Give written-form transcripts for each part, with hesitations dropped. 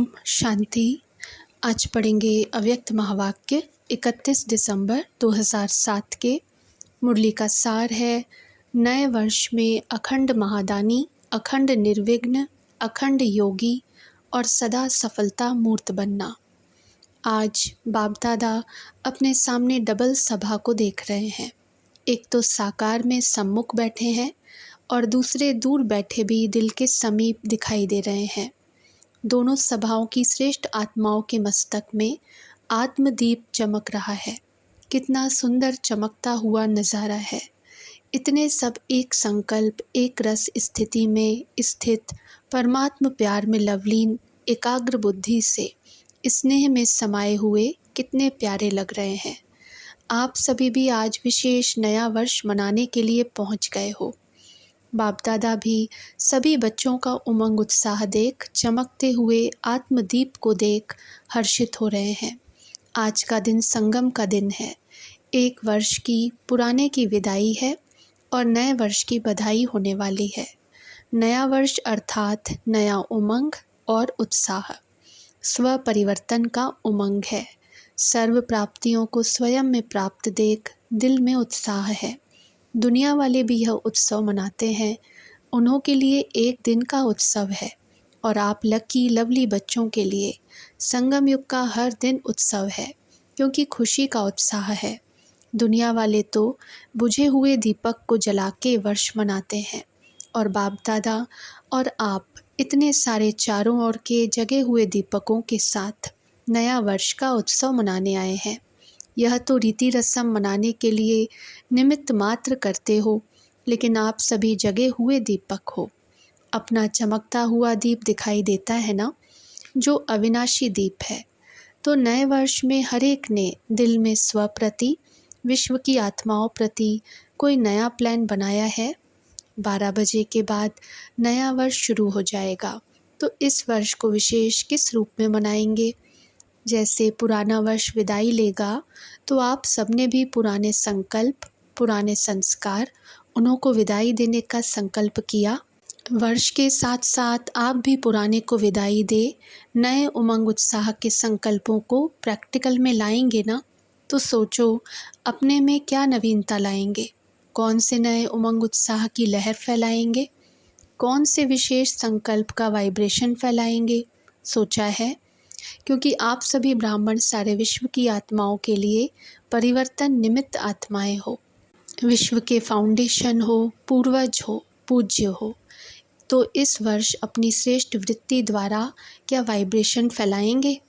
ओम शांति। आज पढ़ेंगे अव्यक्त महावाक्य 31 दिसंबर 2007 के। मुरली का सार है, नए वर्ष में अखंड महादानी, अखंड निर्विघ्न, अखंड योगी और सदा सफलता मूर्त बनना। आज बाप दादा अपने सामने डबल सभा को देख रहे हैं। एक तो साकार में सम्मुख बैठे हैं और दूसरे दूर बैठे भी दिल के समीप दिखाई दे रहे हैं। दोनों सभाओं की श्रेष्ठ आत्माओं के मस्तक में आत्मदीप चमक रहा है। कितना सुंदर चमकता हुआ नज़ारा है। इतने सब एक संकल्प, एक रस स्थिति में स्थित परमात्म प्यार में लवलीन एकाग्र बुद्धि से स्नेह में समाये हुए कितने प्यारे लग रहे हैं। आप सभी भी आज विशेष नया वर्ष मनाने के लिए पहुंच गए हो। बाप दादा भी सभी बच्चों का उमंग उत्साह देख, चमकते हुए आत्मदीप को देख हर्षित हो रहे हैं। आज का दिन संगम का दिन है। एक वर्ष की पुराने की विदाई है और नए वर्ष की बधाई होने वाली है। नया वर्ष अर्थात नया उमंग और उत्साह, स्व परिवर्तन का उमंग है। सर्व प्राप्तियों को स्वयं में प्राप्त देख दिल में उत्साह है। दुनिया वाले भी यह उत्सव मनाते हैं, उन्हों के लिए एक दिन का उत्सव है और आप लकी लवली बच्चों के लिए संगम युग का हर दिन उत्सव है, क्योंकि खुशी का उत्साह है। दुनिया वाले तो बुझे हुए दीपक को जला के वर्ष मनाते हैं और बाप दादा और आप इतने सारे चारों ओर के जगे हुए दीपकों के साथ नया वर्ष का उत्सव मनाने आए हैं। यह तो रीति रस्म मनाने के लिए निमित्त मात्र करते हो, लेकिन आप सभी जगे हुए दीपक हो। अपना चमकता हुआ दीप दिखाई देता है ना, जो अविनाशी दीप है। तो नए वर्ष में हर एक ने दिल में स्व प्रति, विश्व की आत्माओं प्रति कोई नया प्लान बनाया है। 12 बजे के बाद नया वर्ष शुरू हो जाएगा, तो इस वर्ष को विशेष किस रूप में मनाएंगे? जैसे पुराना वर्ष विदाई लेगा, तो आप सबने भी पुराने संकल्प, पुराने संस्कार, उन्हों को विदाई देने का संकल्प किया। वर्ष के साथ साथ आप भी पुराने को विदाई दे नए उमंग उत्साह के संकल्पों को प्रैक्टिकल में लाएंगे ना। तो सोचो, अपने में क्या नवीनता लाएंगे? कौन से नए उमंग उत्साह की लहर फैलाएंगे? कौन से विशेष संकल्प का वाइब्रेशन फैलाएंगे? सोचा है? क्योंकि आप सभी ब्राह्मण सारे विश्व की आत्माओं के लिए परिवर्तन निमित्त आत्माएं हो। विश्व के फाउंडेशन हो, पूर्वज हो, पूज्य हो। तो इस वर्ष अपनी श्रेष्ठ वृत्ति द्वारा क्या वाइब्रेशन फैलाएंगे?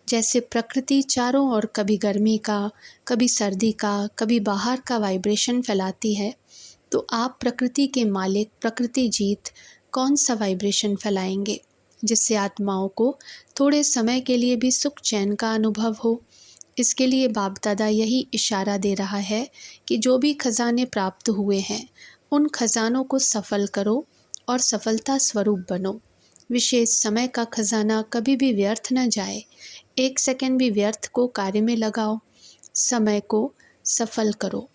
जैसे प्रकृति चारों ओर कभी गर्मी का, कभी सर्दी का, कभी बाहर का वाइब्रेशन फैलाती है, तो आप प्रकृति के मालिक, प्रकृति जीत कौन सा वाइब्रेशन फैलाएंगे, जिससे आत्माओं को थोड़े समय के लिए भी सुख चैन का अनुभव हो। इसके लिए बाप दादा यही इशारा दे रहा है कि जो भी खजाने प्राप्त हुए हैं, उन खजानों को सफल करो और सफलता स्वरूप बनो। विशेष समय का खजाना कभी भी व्यर्थ न जाए। एक सेकंड भी व्यर्थ को कार्य में लगाओ। समय को सफल करो,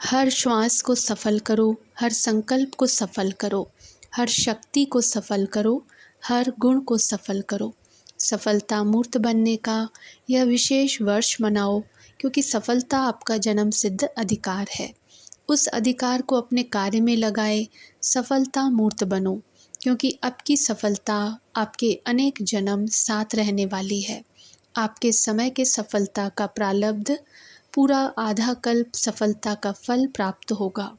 हर श्वास को सफल करो, हर संकल्प को सफल करो, हर शक्ति को सफल करो, हर गुण को सफल करो। सफलता मूर्त बनने का यह विशेष वर्ष मनाओ, क्योंकि सफलता आपका जन्म सिद्ध अधिकार है। उस अधिकार को अपने कार्य में लगाए सफलता मूर्त बनो, क्योंकि आपकी सफलता आपके अनेक जन्म साथ रहने वाली है। आपके समय के सफलता का प्रारब्ध पूरा आधा कल्प सफलता का फल प्राप्त होगा।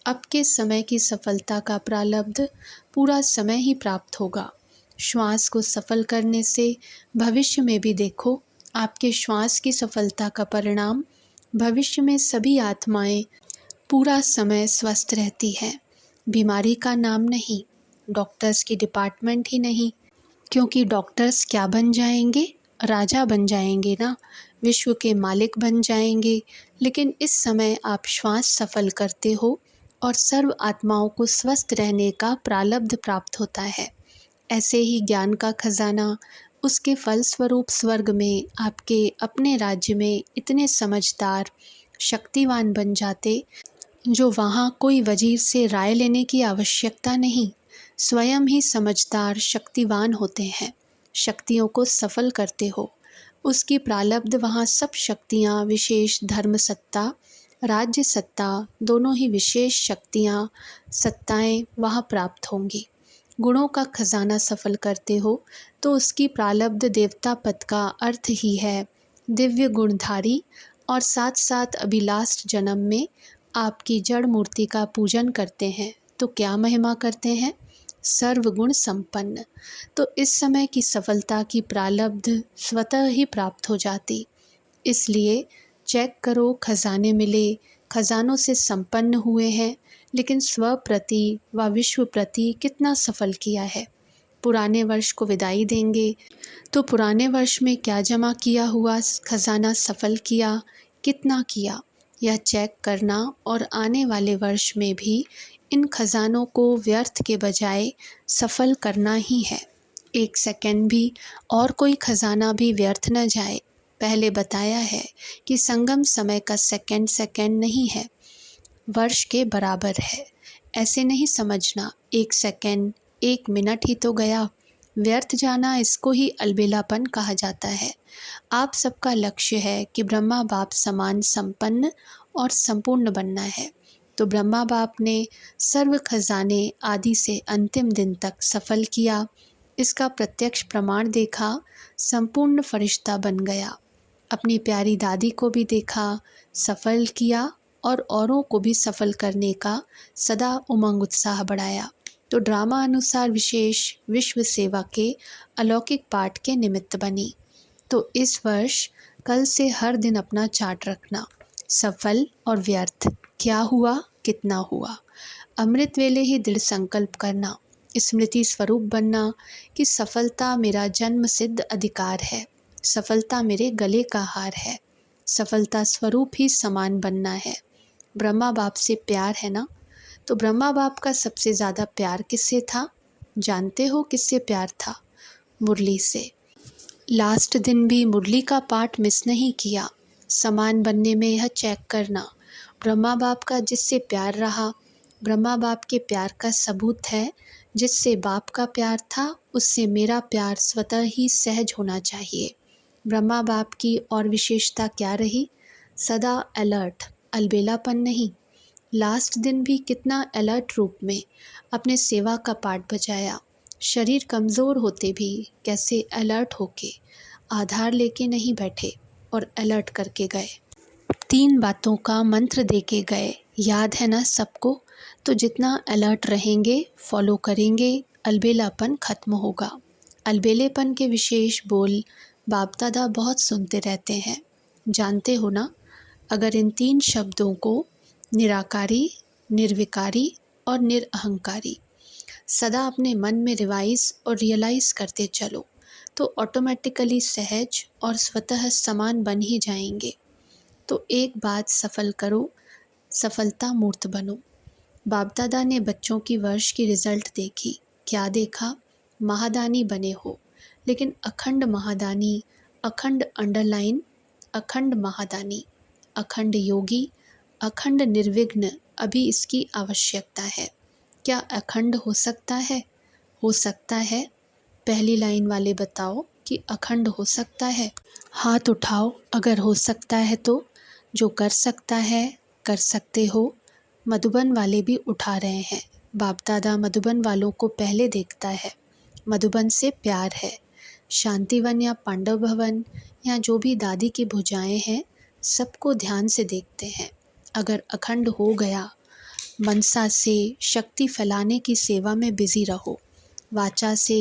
आपके समय की सफलता का प्रारब्ध पूरा समय ही प्राप्त होगा। श्वास को सफल करने से भविष्य में भी देखो, आपके श्वास की सफलता का परिणाम भविष्य में सभी आत्माएं पूरा समय स्वस्थ रहती हैं। बीमारी का नाम नहीं, डॉक्टर्स की डिपार्टमेंट ही नहीं, क्योंकि डॉक्टर्स क्या बन जाएंगे? राजा बन जाएंगे ना, विश्व के मालिक बन जाएंगे। लेकिन इस समय आप श्वास सफल करते हो और सर्व आत्माओं को स्वस्थ रहने का प्रारब्ध प्राप्त होता है। ऐसे ही ज्ञान का खजाना, उसके फलस्वरूप स्वर्ग में आपके अपने राज्य में इतने समझदार, शक्तिवान बन जाते, जो वहाँ कोई वजीर से राय लेने की आवश्यकता नहीं, स्वयं ही समझदार, शक्तिवान होते हैं। शक्तियों को सफल करते हो, उसकी प्रालब्ध वहाँ सब शक्तियाँ, विशेष धर्म सत्ता, राज्य सत्ता, दोनों ही विशेष शक्तियाँ, सत्ताएं वहाँ प्राप्त होंगी। गुणों का खजाना सफल करते हो तो उसकी प्रालब्ध देवता पद का अर्थ ही है दिव्य गुणधारी, और साथ साथ अभी लास्ट जन्म में आपकी जड़ मूर्ति का पूजन करते हैं तो क्या महिमा करते हैं, सर्वगुण संपन्न। तो इस समय की सफलता की प्रालब्ध स्वतः ही प्राप्त हो जाती। इसलिए चेक करो, खजाने मिले, खजानों से संपन्न हुए हैं, लेकिन स्व प्रति व विश्व प्रति कितना सफल किया है। पुराने वर्ष को विदाई देंगे तो पुराने वर्ष में क्या जमा किया हुआ खजाना सफल किया, कितना किया, यह चेक करना, और आने वाले वर्ष में भी इन खजानों को व्यर्थ के बजाय सफल करना ही है। एक सेकंड भी और कोई खजाना भी व्यर्थ न जाए। पहले बताया है कि संगम समय का सेकंड सेकंड नहीं है, वर्ष के बराबर है। ऐसे नहीं समझना एक सेकंड एक मिनट ही तो गया, व्यर्थ जाना इसको ही अलबेलापन कहा जाता है। आप सबका लक्ष्य है कि ब्रह्मा बाप समान संपन्न और संपूर्ण बनना है, तो ब्रह्मा बाप ने सर्व खजाने आदि से अंतिम दिन तक सफल किया। इसका प्रत्यक्ष प्रमाण देखा, संपूर्ण फरिश्ता बन गया। अपनी प्यारी दादी को भी देखा, सफल किया, और औरों को भी सफल करने का सदा उमंग उत्साह बढ़ाया। तो ड्रामा अनुसार विशेष विश्व सेवा के अलौकिक पाठ के निमित्त बनी। तो इस वर्ष कल से हर दिन अपना चार्ट रखना, सफल और व्यर्थ क्या हुआ, कितना हुआ। अमृत वेले ही दृढ़ संकल्प करना, स्मृति स्वरूप बनना कि सफलता मेरा जन्म सिद्ध अधिकार है, सफलता मेरे गले का हार है, सफलता स्वरूप ही समान बनना है। ब्रह्मा बाप से प्यार है ना, तो ब्रह्मा बाप का सबसे ज़्यादा प्यार किससे था, जानते हो किससे प्यार था, मुरली से। लास्ट दिन भी मुरली का पाठ मिस नहीं किया। समान बनने में यह चेक करना, ब्रह्मा बाप का जिससे प्यार रहा, ब्रह्मा बाप के प्यार का सबूत है, जिससे बाप का प्यार था उससे मेरा प्यार स्वतः ही सहज होना चाहिए। ब्रह्मा बाप की और विशेषता क्या रही, सदा अलर्ट, अलबेलापन नहीं। लास्ट दिन भी कितना अलर्ट रूप में अपने सेवा का पाठ बजाया। शरीर कमज़ोर होते भी कैसे अलर्ट होके आधार लेके नहीं बैठे और अलर्ट करके गए। 3 बातों का मंत्र देके गए, याद है ना सबको। तो जितना अलर्ट रहेंगे, फॉलो करेंगे, अलबेलापन खत्म होगा। अलबेलेपन के विशेष बोल बाप दादा बहुत सुनते रहते हैं, जानते हो ना। अगर इन 3 शब्दों को निराकारी, निर्विकारी और निरअहंकारी सदा अपने मन में रिवाइज और रियलाइज़ करते चलो तो ऑटोमेटिकली सहज और स्वतः समान बन ही जाएंगे। तो एक बात सफल करो, सफलता मूर्त बनो। बाप दादा ने बच्चों की वर्ष की रिज़ल्ट देखी, क्या देखा, महादानी बने हो, लेकिन अखंड महादानी, अखंड अंडरलाइन, अखंड महादानी, अखंड योगी, अखंड निर्विघ्न, अभी इसकी आवश्यकता है। क्या अखंड हो सकता है? हो सकता है। पहली लाइन वाले बताओ कि अखंड हो सकता है। हाथ उठाओ अगर हो सकता है तो। जो कर सकता है कर सकते हो। मधुबन वाले भी उठा रहे हैं। बाप दादा मधुबन वालों को पहले देखता है। मधुबन से प्यार है। शांतिवन या पांडव भवन या जो भी दादी की भुजाएं हैं, सबको ध्यान से देखते हैं। अगर अखंड हो गया, मनसा से शक्ति फैलाने की सेवा में बिजी रहो, वाचा से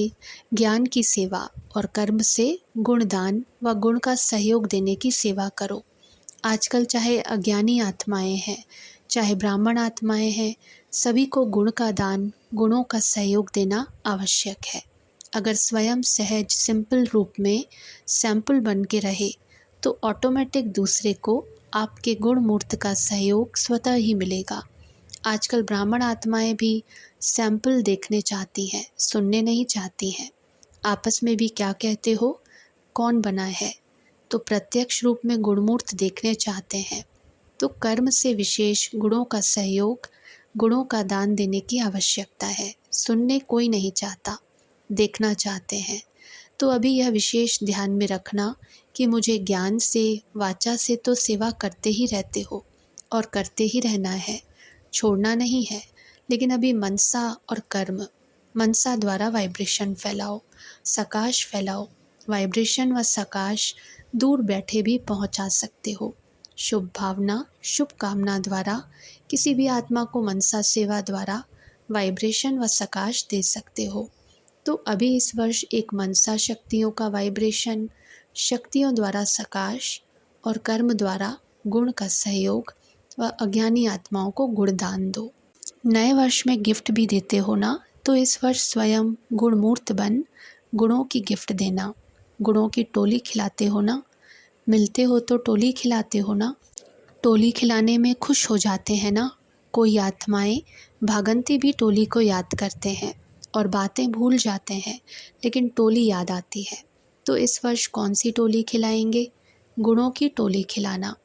ज्ञान की सेवा और कर्म से गुणदान व गुण का सहयोग देने की सेवा करो। आजकल चाहे अज्ञानी आत्माएं हैं, चाहे ब्राह्मण आत्माएं हैं, सभी को गुण का दान, गुणों का सहयोग देना आवश्यक है। अगर स्वयं सहज सिंपल रूप में सैंपल बन के रहे तो ऑटोमेटिक दूसरे को आपके गुण मूर्त का सहयोग स्वतः ही मिलेगा। आजकल ब्राह्मण आत्माएं भी सैंपल देखने चाहती हैं, सुनने नहीं चाहती हैं। आपस में भी क्या कहते हो, कौन बना है, तो प्रत्यक्ष रूप में गुणमूर्त देखने चाहते हैं। तो कर्म से विशेष गुणों का सहयोग, गुणों का दान देने की आवश्यकता है। सुनने कोई नहीं चाहता, देखना चाहते हैं। तो अभी यह विशेष ध्यान में रखना कि मुझे ज्ञान से, वाचा से तो सेवा करते ही रहते हो और करते ही रहना है, छोड़ना नहीं है। लेकिन अभी मनसा और कर्म, मनसा द्वारा वाइब्रेशन फैलाओ, सकाश फैलाओ। वाइब्रेशन व सकाश दूर बैठे भी पहुंचा सकते हो। शुभ भावना, शुभ कामना द्वारा किसी भी आत्मा को मनसा सेवा द्वारा वाइब्रेशन व सकाश दे सकते हो। तो अभी इस वर्ष एक मनसा शक्तियों का वाइब्रेशन, शक्तियों द्वारा सकाश और कर्म द्वारा गुण का सहयोग व अज्ञानी आत्माओं को गुणदान दो। नए वर्ष में गिफ्ट भी देते हो ना, तो इस वर्ष स्वयं गुणमूर्त बन गुणों की गिफ्ट देना। गुणों की टोली खिलाते हो ना, मिलते हो तो टोली खिलाते हो ना। टोली खिलाने में खुश हो जाते हैं ना। कोई आत्माएं भागंती भी टोली को याद करते हैं और बातें भूल जाते हैं, लेकिन टोली याद आती है। तो इस वर्ष कौन सी टोली खिलाएंगे? गुणों की टोली खिलाना,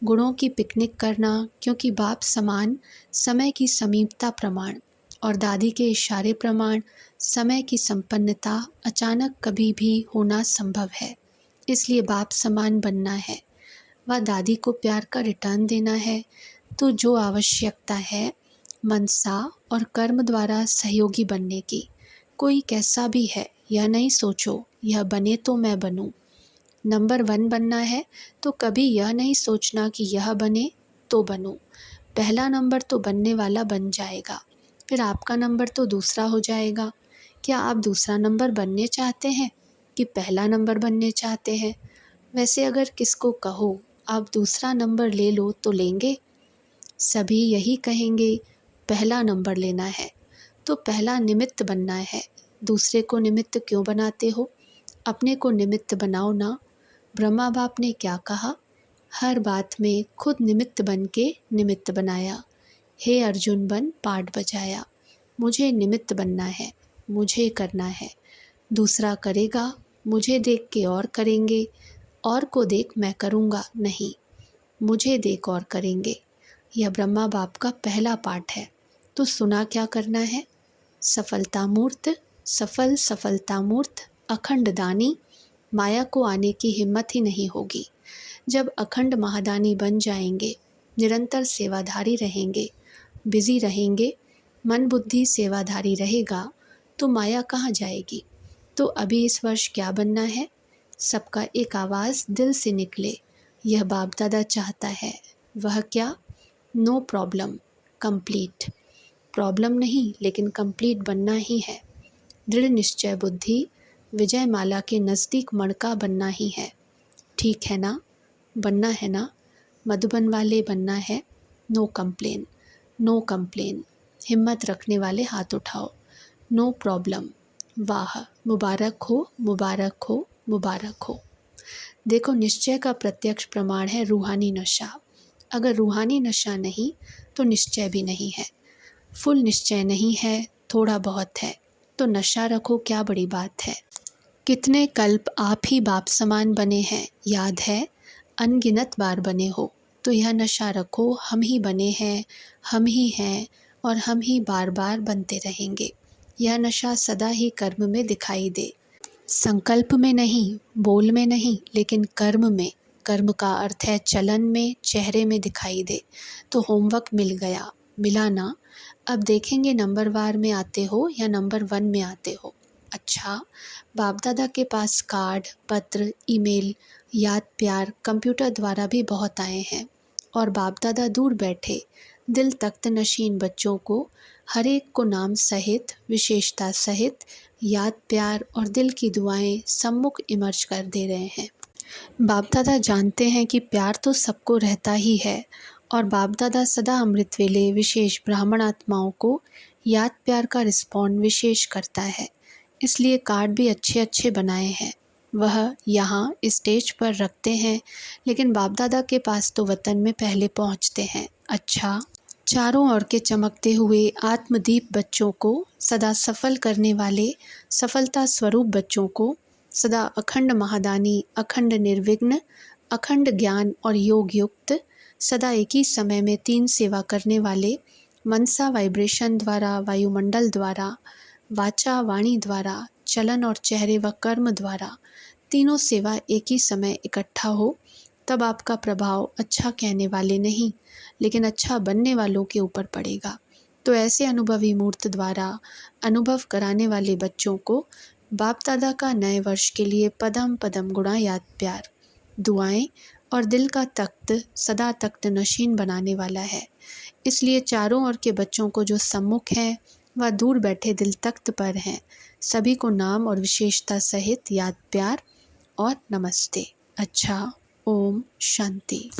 गुणों की पिकनिक करना, क्योंकि बाप समान समय की समीपता प्रमाण और दादी के इशारे प्रमाण समय की संपन्नता अचानक कभी भी होना संभव है। इसलिए बाप समान बनना है व दादी को प्यार का रिटर्न देना है। तो जो आवश्यकता है मनसा और कर्म द्वारा सहयोगी बनने की, कोई कैसा भी है यह नहीं सोचो यह बने तो मैं बनूं। नंबर 1 बनना है तो कभी यह नहीं सोचना कि यह बने तो बनूं। पहला नंबर तो बनने वाला बन जाएगा, फिर आपका नंबर तो दूसरा हो जाएगा। क्या आप दूसरा नंबर बनने चाहते हैं कि पहला नंबर बनने चाहते हैं? वैसे अगर किसको कहो आप दूसरा नंबर ले लो तो लेंगे? सभी यही कहेंगे पहला नंबर लेना है। तो पहला निमित्त बनना है। दूसरे को निमित्त क्यों बनाते हो? अपने को निमित्त बनाओ ना। ब्रह्मा बाप ने क्या कहा? हर बात में खुद निमित्त बन के निमित्त बनाया। हे अर्जुन बन पाठ बजाया। मुझे निमित्त बनना है, मुझे करना है। दूसरा करेगा, मुझे देख के और करेंगे, और को देख मैं करूँगा नहीं, मुझे देख और करेंगे। यह ब्रह्मा बाप का पहला पाठ है। तो सुना क्या करना है? सफलता मूर्त, सफल सफलता मूर्त, अखंड दानी, माया को आने की हिम्मत ही नहीं होगी। जब अखंड महादानी बन जाएंगे, निरंतर सेवाधारी रहेंगे, बिजी रहेंगे, मन बुद्धि सेवाधारी रहेगा, तो माया कहाँ जाएगी? तो अभी इस वर्ष क्या बनना है? सबका एक आवाज़ दिल से निकले, यह बाप दादा चाहता है। वह क्या? No problem, complete. प्रॉब्लम नहीं लेकिन कंप्लीट बनना ही है। दृढ़ निश्चय बुद्धि, विजय माला के नज़दीक मणका बनना ही है। ठीक है ना? बनना है ना? मधुबन वाले बनना है। No complain, no complain. हिम्मत रखने वाले हाथ उठाओ। No problem. वाह, मुबारक हो, मुबारक हो, मुबारक हो। देखो, निश्चय का प्रत्यक्ष प्रमाण है रूहानी नशा। अगर रूहानी नशा नहीं तो निश्चय भी नहीं है। फुल निश्चय नहीं है, थोड़ा बहुत है, तो नशा रखो, क्या बड़ी बात है। कितने कल्प आप ही बाप समान बने हैं, याद है? अनगिनत बार बने हो। तो यह नशा रखो, हम ही बने हैं, हम ही हैं और हम ही बार बार बनते रहेंगे। यह नशा सदा ही कर्म में दिखाई दे, संकल्प में नहीं, बोल में नहीं, लेकिन कर्म में। कर्म का अर्थ है चलन में, चेहरे में दिखाई दे। तो होमवर्क मिल गया, मिला ना? अब देखेंगे नंबर वार में आते हो या नंबर 1 में आते हो। अच्छा, बाप दादा के पास कार्ड, पत्र, ईमेल, याद प्यार कंप्यूटर द्वारा भी बहुत आए हैं। और बाप दादा दूर बैठे दिल तख्त नशीन बच्चों को हर एक को नाम सहित, विशेषता सहित याद प्यार और दिल की दुआएं सम्मुख इमर्ज कर दे रहे हैं। बाप दादा जानते हैं कि प्यार तो सबको रहता ही है और बाप दादा सदा अमृत वेले विशेष ब्राह्मण आत्माओं को याद प्यार का रिस्पॉन्ड विशेष करता है। इसलिए कार्ड भी अच्छे अच्छे बनाए हैं, वह यहाँ स्टेज पर रखते हैं, लेकिन बाप दादा के पास तो वतन में पहले पहुँचते हैं। अच्छा, चारों ओर के चमकते हुए आत्मदीप बच्चों को, सदा सफल करने वाले सफलता स्वरूप बच्चों को, सदा अखंड महादानी, अखंड निर्विघ्न, अखंड ज्ञान और योग युक्त, सदा एक ही समय में 3 सेवा करने वाले, मनसा वाइब्रेशन द्वारा, वायुमंडल द्वारा, वाचा वाणी द्वारा चलन और चेहरे व कर्म द्वारा तीनों सेवा एक ही समय इकट्ठा हो, तब आपका प्रभाव अच्छा कहने वाले नहीं लेकिन अच्छा बनने वालों के ऊपर पड़ेगा। तो ऐसे अनुभवी मूर्त द्वारा अनुभव कराने वाले बच्चों को बाप दादा का नए वर्ष के लिए पदम पदम गुणा याद प्यार, दुआएं और दिल का तख्त सदा तख्त नशीन बनाने वाला है। इसलिए चारों ओर के बच्चों को जो सम्मुख हैं व दूर बैठे दिल तख्त पर हैं, सभी को नाम और विशेषता सहित याद प्यार और नमस्ते। अच्छा, ओम शांति।